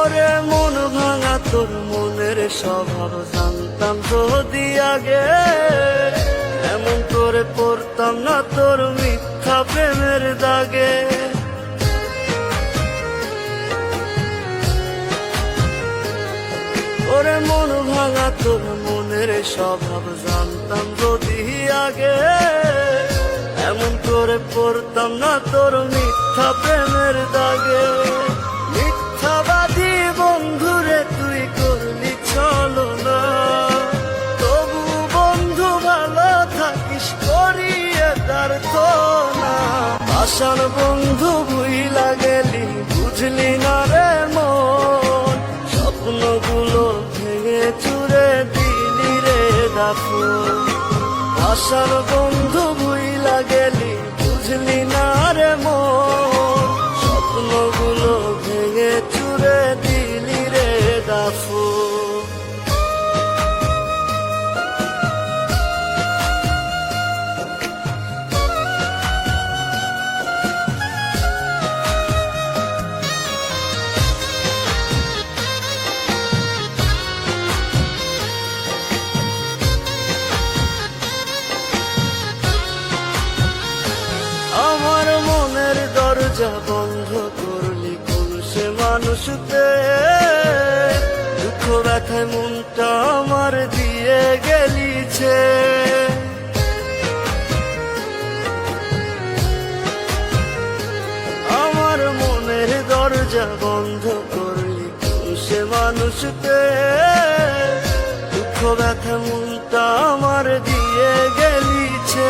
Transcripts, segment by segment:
ওরে মন ভাঙা তোর মনের স্বভাব জানতাম যদি আগে, এমন করে পড়তাম না তোর মিথ্যা প্রেমের দাগে। ওরে মন ভাঙা তোর মনের স্বভাব জানতাম যদি আগে, এমন করে পড়তাম না তোর মিথ্যা প্রেমের দাগে। মিথ্যাবাদী বন্ধুরে তুই করলি ছলনা, তবু বন্ধু ভালো থাকিস করিয়ে তার তো না। আশার বন্ধু ভুইলা গেলি বুঝলি না রে মন, স্বপ্নগুলো ভেঙে চুরে দিলি রে দাফন। আশার বন্ধু ভুইলা গেলি বুঝলি না রে মন, স্বপ্নগুলো ভেঙে চুরে দিলি রে দাফন। আমার মনের দরজা বন্ধ করলি কোন সে মানুষতে, দুঃখ ব্যথায় মনটা আমার দিয়ে গেলিছে। আমার মনের দরজা বন্ধ করলি কোন সে মানুষতে, দুঃখ ব্যথা মনটা আমার দিয়ে গেলিছে।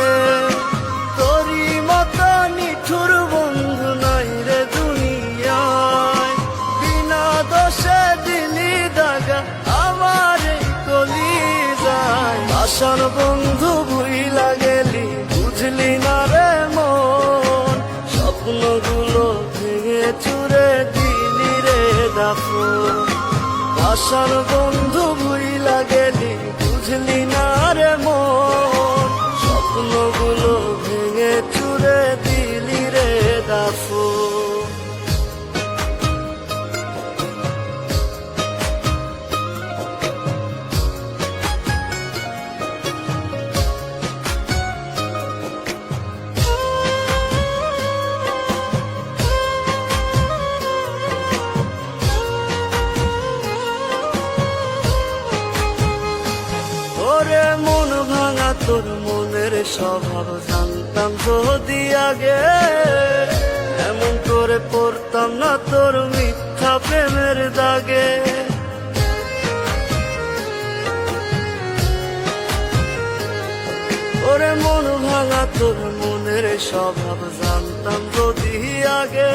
তোরি মতো নিঠুর বন্ধু নাই রে দুনিয়ায়, বিনা দোষে দিলি দাগা আমার এই কলিজায়। আশার বন্ধু ভুইলা গেলি বুঝলি না রে মন, স্বপ্নগুলো ভেঙে চুরে দিলি রে দাফন। আশার বন্ধু ভুইলা গেলি বুঝলি না রে মন, স্বপ্নগুলো ভেঙে চুরে দিলি রে দাফন। ওরে মন ভাঙা তোর মনের স্বভাব জানতাম যদি আগে, এমন করে পড়তাম না তোর মিথ্যা প্রেমের দাগে। ওরে মন ভাঙা তোর মনের স্বভাব জানতাম যদি আগে,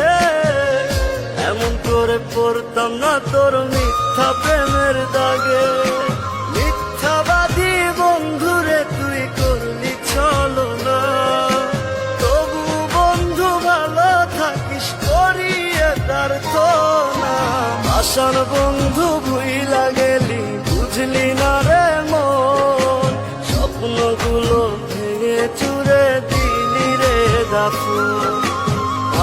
এমন করে পড়তাম না তোর মিথ্যা প্রেমের দাগে। মিথ্যাবাদী বন্ধুরে তুই করলি ছলনা, তবু বন্ধু ভালো থাকিস করিয়ে তার তো না। আশার বন্ধু ভুইলা গেলি বুঝলি না রে মন, স্বপ্নগুলো ভেঙে চুরে দিলি রে দাফন।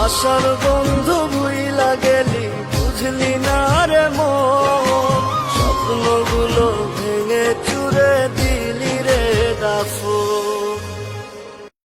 আশার বন্ধু ভুইলা গেলি বুঝলি না রে মন, স্বপ্নগুলো ভেঙে চুরে দিলি রে দাফন।